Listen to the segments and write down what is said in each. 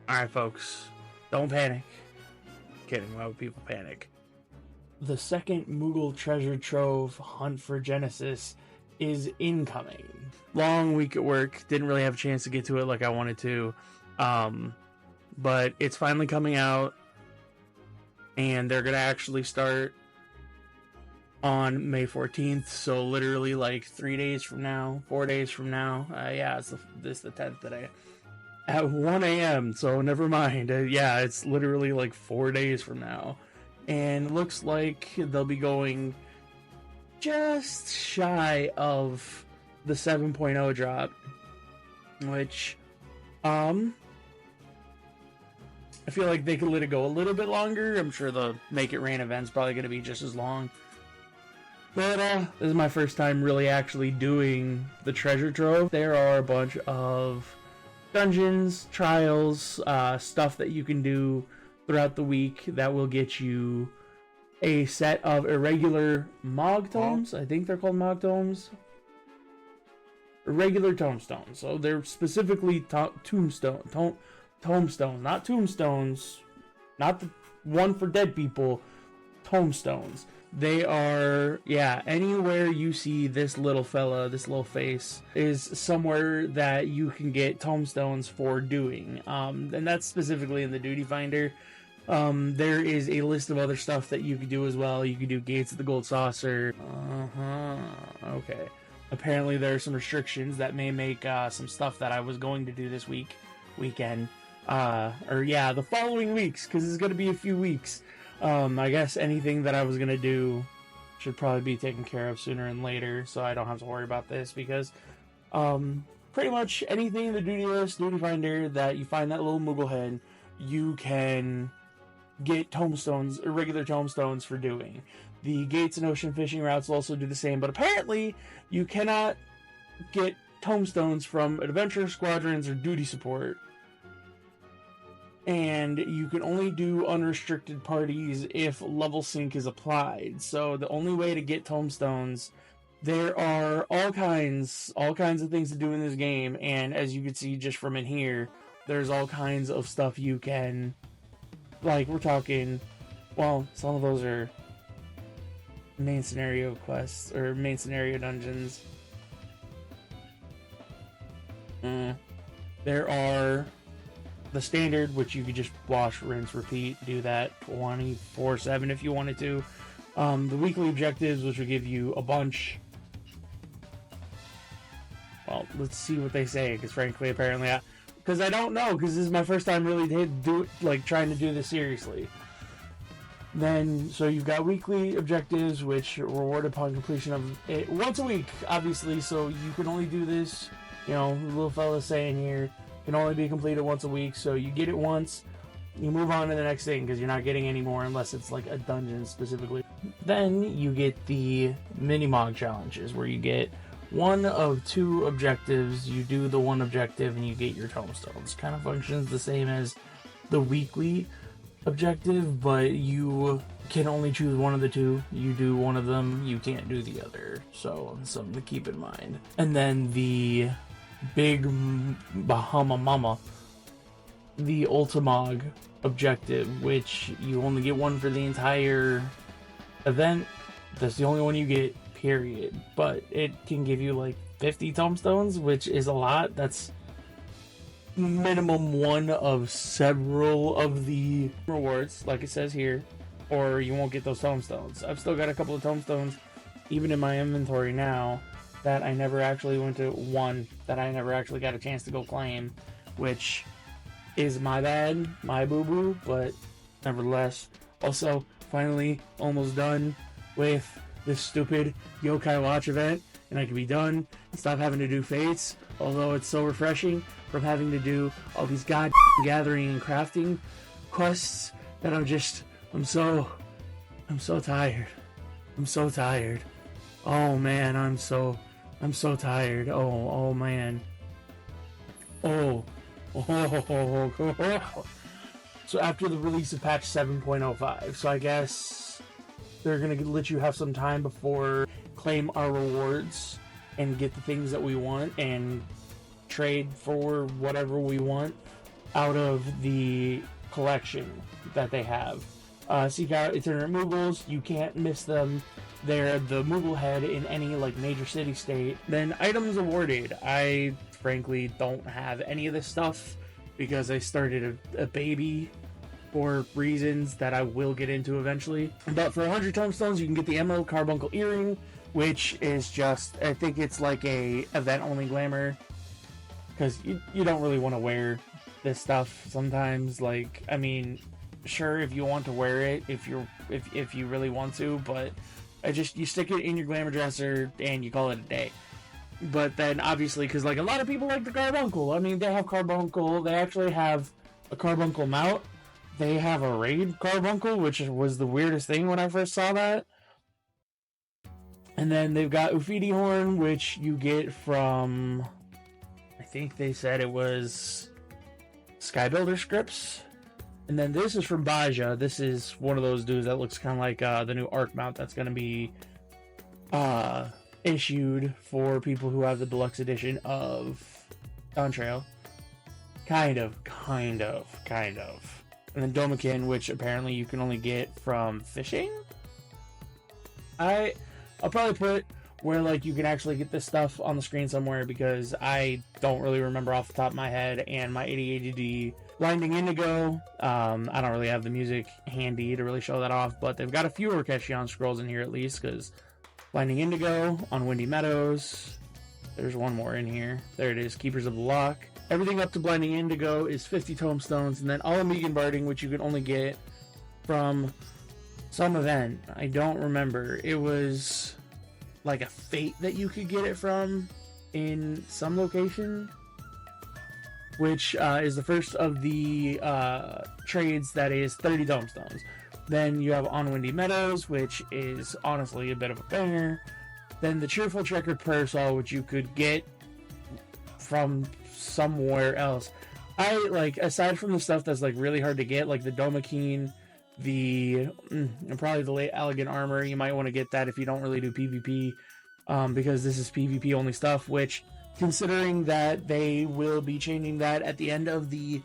Alright, folks, don't panic. Kidding, why would people panic? The second Moogle Treasure Trove Hunt for Genesis is incoming. Long week at work, didn't really have a chance to get to it like I wanted to. But it's finally coming out, and they're gonna actually start on May 14th, so literally like 3 days from now, 4 days from now. Yeah, this the 10th today. At 1 a.m., so never mind. Yeah, it's literally like 4 days from now. And looks like they'll be going just shy of the 7.0 drop. Which, I feel like they could let it go a little bit longer. I'm sure the Make It Rain event's probably going to be just as long. But this is my first time really actually doing the Treasure Trove. There are a bunch of dungeons, trials, stuff that you can do throughout the week that will get you a set of irregular Mog Tomes. I think they're called Mog Tomes. Irregular Tomestones. So they're specifically tomestones, not tombstones, not the one for dead people, tomestones. They are, yeah, anywhere you see this little fella, this little face, is somewhere that you can get tomestones for doing. And that's specifically in the Duty Finder. There is a list of other stuff that you could do as well. You could do Gates of the Gold Saucer. Okay. Apparently there are some restrictions that may make some stuff that I was going to do this weekend, the following weeks, because it's going to be a few weeks. I guess anything that I was going to do should probably be taken care of sooner and later, so I don't have to worry about this, because pretty much anything in the duty list, Duty Finder, that you find that little Moogle head, you can get tomestones, irregular tomestones for doing. The Gates and Ocean Fishing routes will also do the same, but apparently you cannot get tomestones from Adventure Squadrons or Duty Support. And you can only do unrestricted parties if level sync is applied. So the only way to get tomestones, there are all kinds of things to do in this game, and as you can see just from in here, there's all kinds of stuff you can, like, we're talking, well, some of those are main scenario quests, or main scenario dungeons. There are the standard, which you could just wash, rinse, repeat, do that 24/7 if you wanted to. The weekly objectives, which will give you a bunch. Well, let's see what they say, because frankly, apparently, because I don't know, because this is my first time really trying to do this seriously. Then, so you've got weekly objectives, which reward upon completion of it once a week, obviously, so you can only do this, the little fella's saying here, can only be completed once a week, so you get it once, you move on to the next thing, because you're not getting any more unless it's like a dungeon specifically. Then you get the mini-mog challenges, where you get one of two objectives, you do the one objective, and you get your tomestones. Kind of functions the same as the weekly objective, but you can only choose one of the two. You do one of them, you can't do the other, so something to keep in mind. And then the big Bahama Mama, the Ultimog objective, which you only get one for the entire event. That's the only one you get, period. But it can give you like 50 tomestones, which is a lot. That's minimum one of several of the rewards, like it says here, or you won't get those tomestones. I've still got a couple of tomestones even in my inventory now that I never actually went to, one that I never actually got a chance to go claim, which is my bad, my boo-boo, but nevertheless. Also, finally almost done with this stupid Yokai Watch event, and I can be done and stop having to do fates, although it's so refreshing from having to do all these gathering and crafting quests that I'm so tired. I'm so tired. Oh man, I'm so tired. Oh man. Oh. So after the release of patch 7.05, so I guess they're gonna let you have some time before claim our rewards and get the things that we want and trade for whatever we want. out of the collection that they have. Seek out itinerant Moogles. You can't miss them. They're the Moogle head in any like major city state. Then items awarded. I frankly don't have any of this stuff because I started a baby for reasons that I will get into eventually. But for 100 tomestones, you can get the Emerald Carbuncle Earring, which is just, I think it's like a event only glamour, because you don't really want to wear this stuff sometimes. Like, I mean, sure, if you want to wear it, if you really want to, but you stick it in your glamour dresser and you call it a day. But then obviously, because like a lot of people like the carbuncle. I mean, they have carbuncle. They actually have a carbuncle mount. They have a raid carbuncle, which was the weirdest thing when I first saw that. And then they've got Ufidi Horn, which you get from, I think they said it was Skybuilder scripts. And then this is from Baja. This is one of those dudes that looks kind of like the new Arc mount that's going to be issued for people who have the deluxe edition of Dawn Trail. Kind of. And then Domakin, which apparently you can only get from fishing. I'll probably put where like you can actually get this stuff on the screen somewhere, because I don't really remember off the top of my head, and my ADHD Blinding Indigo, I don't really have the music handy to really show that off, but they've got a few Orchestrion scrolls in here at least, because Blinding Indigo on Windy Meadows, there's one more in here, there it is, Keepers of the Lock. Everything up to Blinding Indigo is 50 tomestones, and then all Amigan Barding, which you can only get from some event. I don't remember. It was like a fate that you could get it from in some location, which is the first of the trades that is 30 tomestones. Then you have On Windy Meadows, which is honestly a bit of a banger. Then the Cheerful Checkered Parasol, which you could get from somewhere else. I like, aside from the stuff that's like really hard to get, like the Domakeen, and probably the late Elegant Armor, you might want to get that if you don't really do PvP, because this is PvP only stuff, which, considering that they will be changing that at the end of the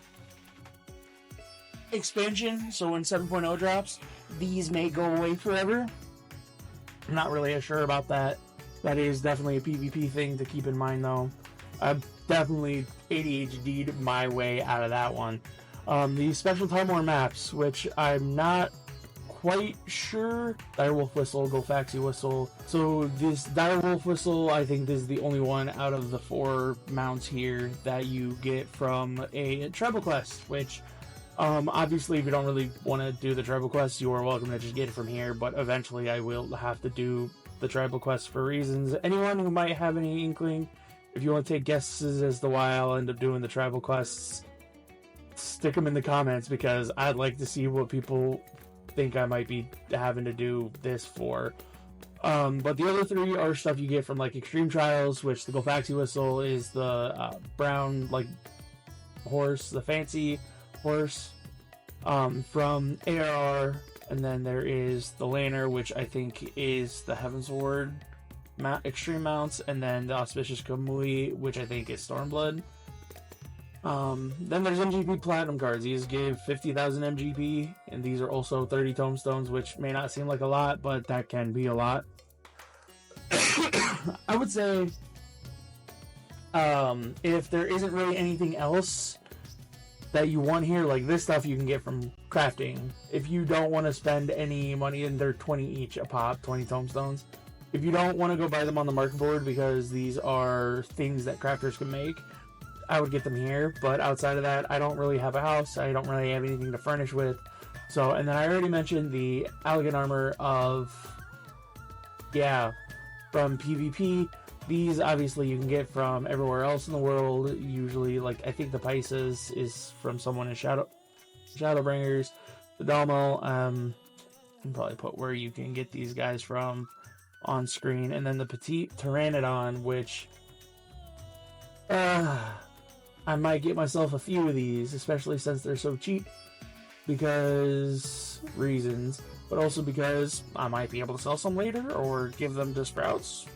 expansion, so when 7.0 drops, these may go away forever. I'm not really sure about that. That is definitely a PvP thing to keep in mind, though. I've definitely ADHD'd my way out of that one. The Special Time War maps, which I'm not quite sure. Direwolf Whistle, Golfaxi Whistle. So this Direwolf Whistle, I think this is the only one out of the 4 mounts here that you get from a treble quest, which obviously if you don't really want to do the treble quest, you are welcome to just get it from here, but eventually I will have to do the tribal quest for reasons. Anyone who might have any inkling, if you want to take guesses as to why I'll end up doing the tribal quests, stick them in the comments, because I'd like to see what people think I might be having to do this for. But the other 3 are stuff you get from like Extreme Trials, which the Golfaxi Whistle is the brown like horse, the fancy horse from ARR, and then there is the Lanner, which I think is the Heaven's Ward extreme mounts, and then the Auspicious Kamui, which I think is Stormblood. Then there's MGP Platinum cards. These give 50,000 MGP, and these are also 30 tomestones, which may not seem like a lot, but that can be a lot. I would say, if there isn't really anything else that you want here, like this stuff you can get from crafting. If you don't want to spend any money, and they're 20 each a pop, 20 tomestones. If you don't want to go buy them on the market board, because these are things that crafters can make, I would get them here. But outside of that, I don't really have a house. I don't really have anything to furnish with. So, and then I already mentioned the Elegant Armor from PvP. These obviously you can get from everywhere else in the world. Usually, like I think the Pisces is from someone in Shadowbringers. The Dalmo, I can probably put where you can get these guys from on screen, and then the Petite Pteranodon, which I might get myself a few of these, especially since they're so cheap, because reasons, but also because I might be able to sell some later or give them to Sprouts.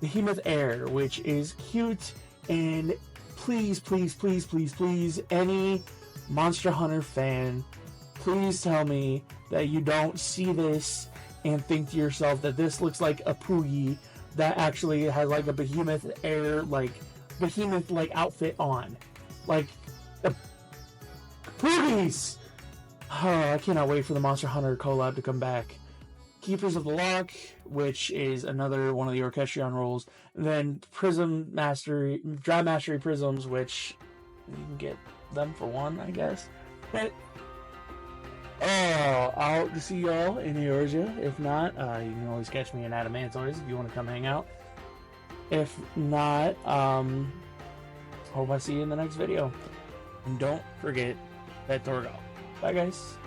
Behemoth Air, which is cute and please, please, please, please, please, any Monster Hunter fan, please tell me that you don't see this and think to yourself that this looks like a Poogie that actually has like a behemoth outfit on. Like, Poogies! Oh, I cannot wait for the Monster Hunter collab to come back. Keepers of the Lock, which is another one of the Orchestrion rolls. Then Prism Mastery, Dry Mastery Prisms, which you can get them for one, I guess. But, I'll see y'all in Eorzea. If not, you can always catch me in Adamantoids if you want to come hang out. If not, hope I see you in the next video. And don't forget, Pet Torgal. Bye, guys.